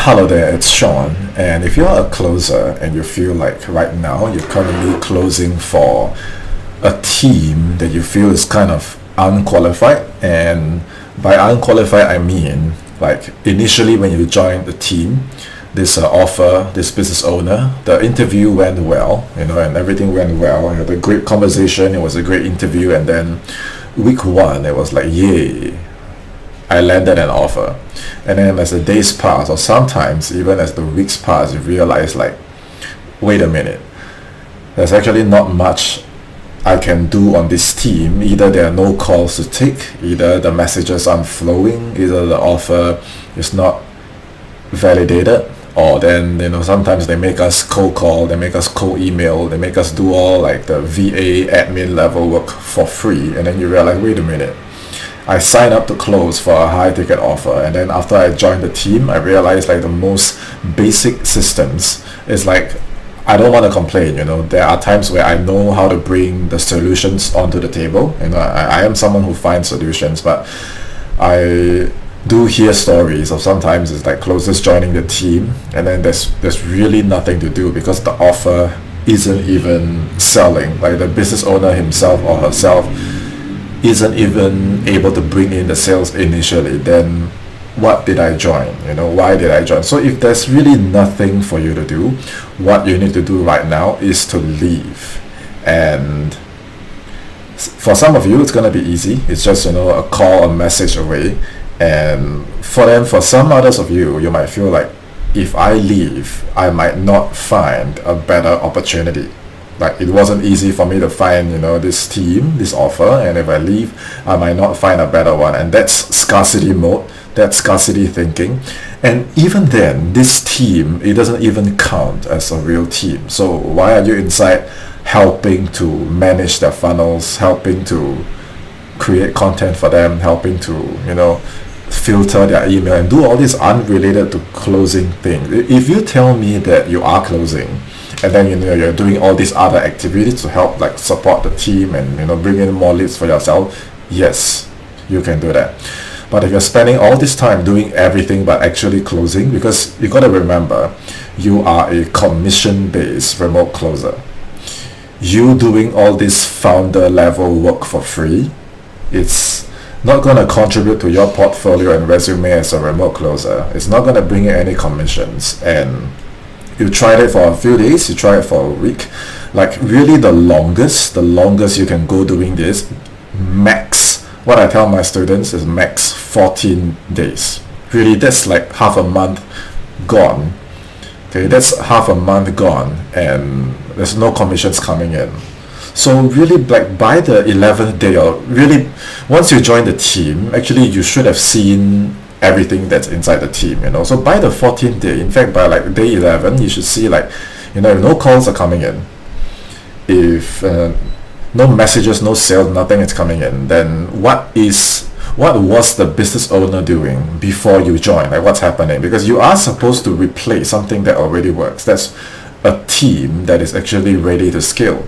Hello there, it's Sean, and if you're a closer and you feel like right now you're currently closing for a team that you feel is kind of unqualified, and by unqualified I mean like initially when you joined the team, this this business owner, the interview went well, and everything went well. You had a great conversation, it was a great interview, and then week one it was like, yay, I landed an offer. And then as the days pass, or sometimes even as the weeks pass, you realize like, wait a minute, there's actually not much I can do on this team. Either there are no calls to take, either the messages aren't flowing, either the offer is not validated, or then sometimes they make us cold call, they make us cold email, they make us do all like the VA admin level work for free. And then you realize, wait a minute, I signed up to close for a high ticket offer, and then after I joined the team, I realized like the most basic systems is like, I don't want to complain, there are times where I know how to bring the solutions onto the table. I am someone who finds solutions, but I do hear stories of sometimes it's like closers joining the team, and then there's really nothing to do because the offer isn't even selling. Like the business owner himself or herself isn't even able to bring in the sales initially. Then what did I join? Why did I join? So if there's really nothing for you to do, what you need to do right now is to leave. And for some of you it's gonna be easy, it's just a call, a message away. And for some others of you, you might feel like, if I leave, I might not find a better opportunity. Like it wasn't easy for me to find this team, this offer, and if I leave I might not find a better one. And that's scarcity mode, that's scarcity thinking. And even then, this team, it doesn't even count as a real team. So why are you inside helping to manage their funnels, helping to create content for them, helping to filter their email and do all this unrelated to closing things? If you tell me that you are closing and then you're doing all these other activities to help like support the team and bring in more leads for yourself, yes, you can do that. But if you're spending all this time doing everything but actually closing, because you got to remember, you are a commission-based remote closer. You doing all this founder level work for free, it's not going to contribute to your portfolio and resume as a remote closer. It's not going to bring in any commissions. And you tried it for a few days, you try it for a week, like really the longest you can go doing this, max, what I tell my students is max 14 days. Really, that's like half a month gone. Okay, that's half a month gone and there's no commissions coming in. So really, like by the 11th day, or really once you join the team, actually you should have seen everything that's inside the team. So by the 14th day, in fact by like day 11, you should see like if no calls are coming in, if no messages, no sales, nothing is coming in, then what was the business owner doing before you join? Like what's happening? Because you are supposed to replace something that already works. That's a team that is actually ready to scale.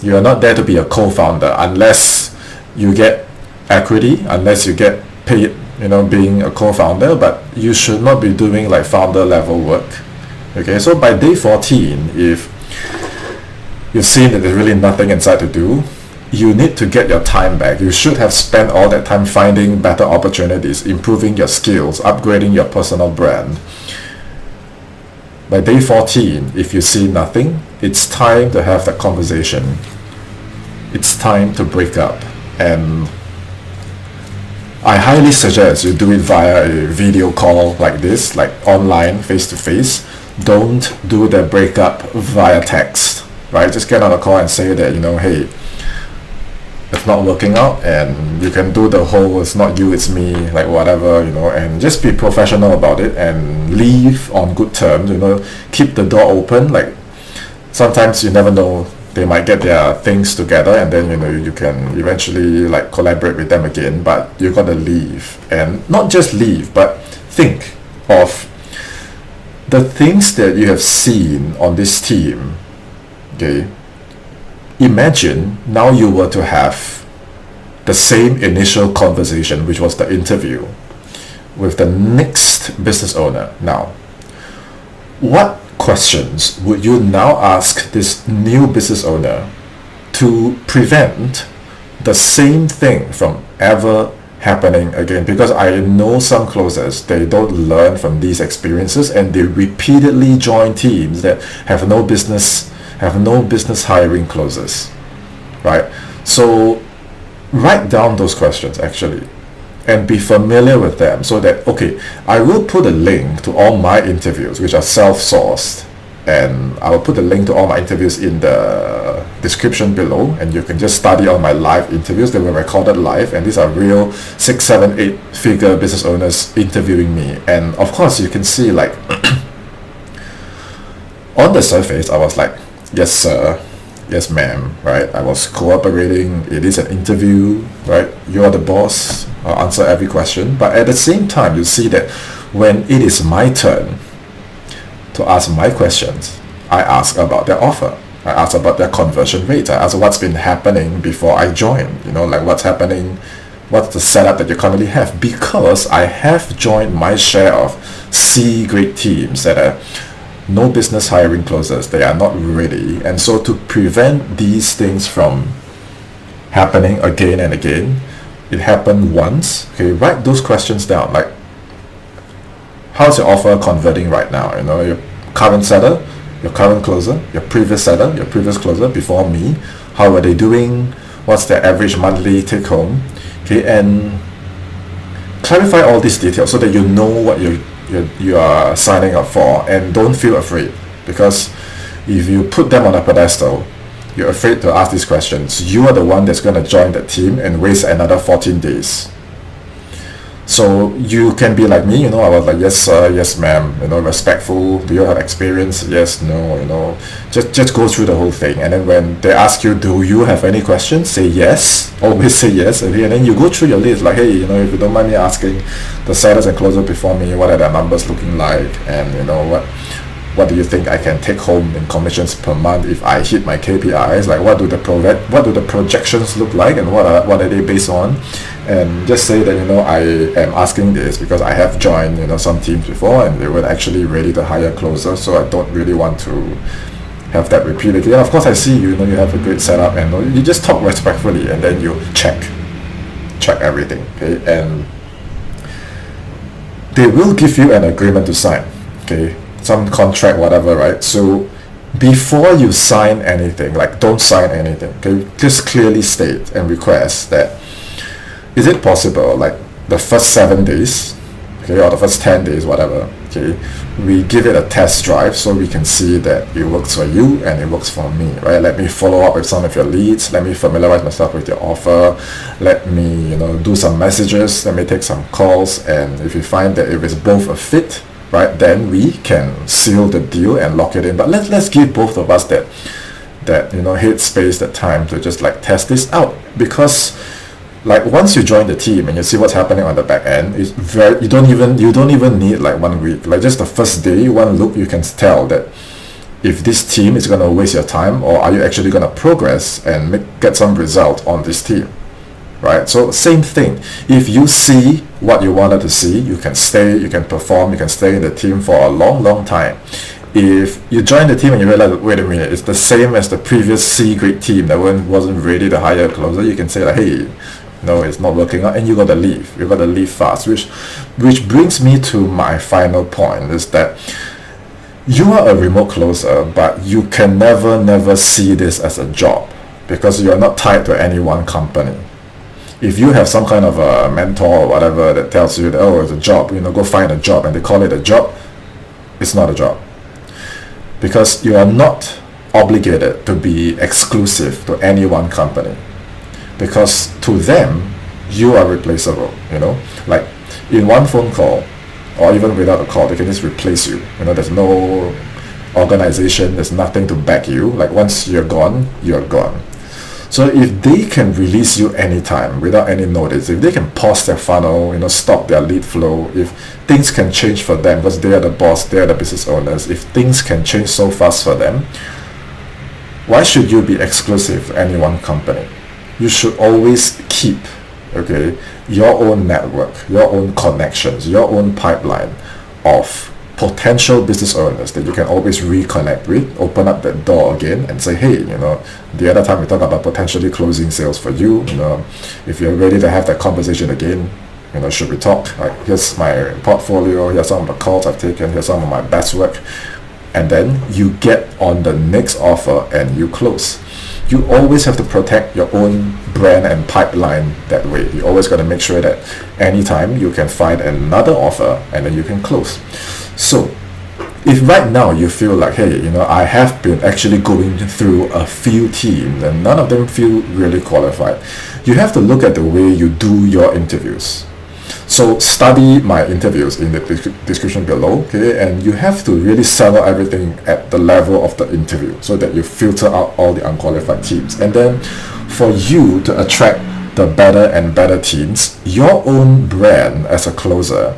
You are not there to be a co-founder unless you get equity, unless you get paid being a co-founder, but you should not be doing like founder level work. Okay, so by day 14, if you've seen that there's really nothing inside to do, you need to get your time back. You should have spent all that time finding better opportunities, improving your skills, upgrading your personal brand. By day 14, if you see nothing, it's time to have that conversation. It's time to break up. And I highly suggest you do it via a video call like this, like online, face-to-face. Don't do the breakup via text, right? Just get on a call and say that, hey, it's not working out, and you can do the whole, it's not you, it's me, like whatever, and just be professional about it and leave on good terms, keep the door open. Like sometimes you never know, they might get their things together and then you can eventually like collaborate with them again, but you gotta leave. And not just leave, but think of the things that you have seen on this team. Okay, imagine now you were to have the same initial conversation, which was the interview, with the next business owner. Now what questions would you now ask this new business owner to prevent the same thing from ever happening again? Because I know some closers, they don't learn from these experiences, and they repeatedly join teams that have no business hiring closers, right? So write down those questions actually and be familiar with them, so that, okay, I will put a link to all my interviews, which are self-sourced, and I will put the link to all my interviews in the description below, and you can just study all my live interviews. They were recorded live, and these are real 6, 7, 8 figure business owners interviewing me. And of course you can see, like, on the surface I was like, yes sir, yes ma'am, right? I was cooperating, it is an interview, right? You're the boss, I'll answer every question. But at the same time, you see that when it is my turn to ask my questions, I ask about their offer, I ask about their conversion rate, I ask what's been happening before I joined, like what's happening, what's the setup that you currently have, because I have joined my share of C-grade teams that are no business hiring closers. They are not ready. And so to prevent these things from happening again and again, it happened once, okay, write those questions down, like, how's your offer converting right now? Your current seller, your current closer, your previous seller, your previous closer before me, how are they doing? What's their average monthly take home? Okay, and clarify all these details so that you know what you are signing up for, and don't feel afraid, because if you put them on a pedestal, you're afraid to ask these questions, you are the one that's going to join the team and waste another 14 days. So you can be like me, I was like, yes sir, yes ma'am, respectful, do you have experience, yes, no, just go through the whole thing. And then when they ask you, do you have any questions, say yes, always say yes. And then you go through your list, like, hey, if you don't mind me asking, the sellers and closers before me, what are their numbers looking like, and what do you think I can take home in commissions per month if I hit my KPIs? Like, what do the projections look like, and what are they based on? And just say that, I am asking this because I have joined, some teams before, and they were actually ready to hire closers, so I don't really want to have that repeatedly. And of course I see you have a great setup, and you just talk respectfully, and then you check everything, okay? And they will give you an agreement to sign, okay? Some contract, whatever, right? So before you sign anything, like, don't sign anything, okay? Just clearly state and request that, is it possible, like, the first 7 days, okay, or the first 10 days, whatever, okay, we give it a test drive so we can see that it works for you and it works for me, right? Let me follow up with some of your leads, let me familiarize myself with your offer, let me, do some messages, let me take some calls, and if you find that if it's both a fit, right, then we can seal the deal and lock it in. But let's give both of us that head space, that time to just, like, test this out, because, like, once you join the team and you see what's happening on the back end, it's you don't even need like 1 week. Like, just the first day, one look, you can tell that if this team is going to waste your time, or are you actually going to progress and get some result on this team, right? So same thing, if you see what you wanted to see, you can stay, you can perform, you can stay in the team for a long time. If you join the team and you realize, wait a minute, it's the same as the previous C-grade team that wasn't ready to hire a closer, you can say, like, hey, no, it's not working out, and you got to leave fast, which brings me to my final point, is that you are a remote closer, but you can never see this as a job, because you are not tied to any one company. If you have some kind of a mentor or whatever that tells you that, oh, it's a job, go find a job, and they call it a job, it's not a job, because you are not obligated to be exclusive to any one company, because to them you are replaceable. Like, in one phone call, or even without a call, they can just replace you. There's no organization, there's nothing to back you. Like, once you're gone, you're gone. So if they can release you anytime without any notice, if they can pause their funnel, stop their lead flow, if things can change for them because they are the boss, they are the business owners, if things can change so fast for them, why should you be exclusive to any one company? You should always keep, okay, your own network, your own connections, your own pipeline of potential business owners that you can always reconnect with, open up that door again and say, hey, the other time we talked about potentially closing sales for you, if you're ready to have that conversation again, should we talk? Like, here's my portfolio, here's some of the calls I've taken, here's some of my best work. And then you get on the next offer and you close. You always have to protect your own brand and pipeline that way. You always got to make sure that anytime you can find another offer and then you can close. So if right now you feel like, hey, I have been actually going through a few teams and none of them feel really qualified, you have to look at the way you do your interviews. So study my interviews in the description below, okay? And you have to really settle everything at the level of the interview so that you filter out all the unqualified teams. And then for you to attract the better and better teams, your own brand as a closer,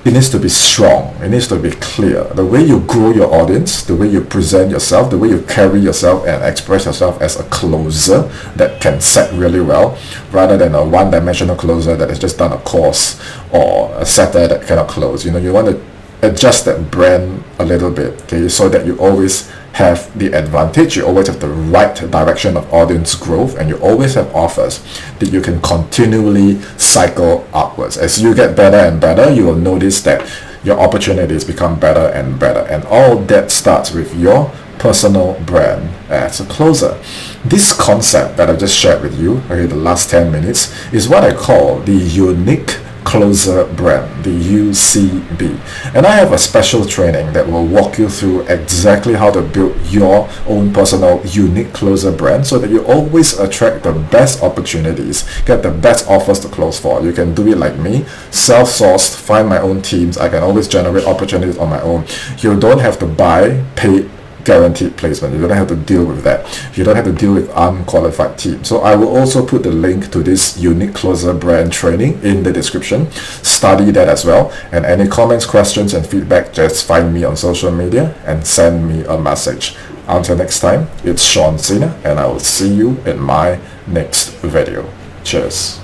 it needs to be strong. It needs to be clear. The way you grow your audience, the way you present yourself, the way you carry yourself and express yourself as a closer that can set really well, rather than a one-dimensional closer that has just done a course, or a setter that cannot close. You want to adjust that brand a little bit, okay, so that you always have the advantage, you always have the right direction of audience growth, and you always have offers that you can continually cycle upwards. As you get better and better, you will notice that your opportunities become better and better, and all that starts with your personal brand as a closer. This concept that I just shared with you, okay, the last 10 minutes, is what I call the unique closer brand, the UCB. And I have a special training that will walk you through exactly how to build your own personal unique closer brand so that you always attract the best opportunities, get the best offers to close for. You can do it like me, self-sourced, find my own teams. I can always generate opportunities on my own. You don't have to buy, pay, guaranteed placement. You don't have to deal with that. You don't have to deal with unqualified teams. So I will also put the link to this unique closer brand training in the description. Study that as well. And any comments, questions, and feedback, just find me on social media and send me a message. Until next time, it's Sena, and I will see you in my next video. Cheers.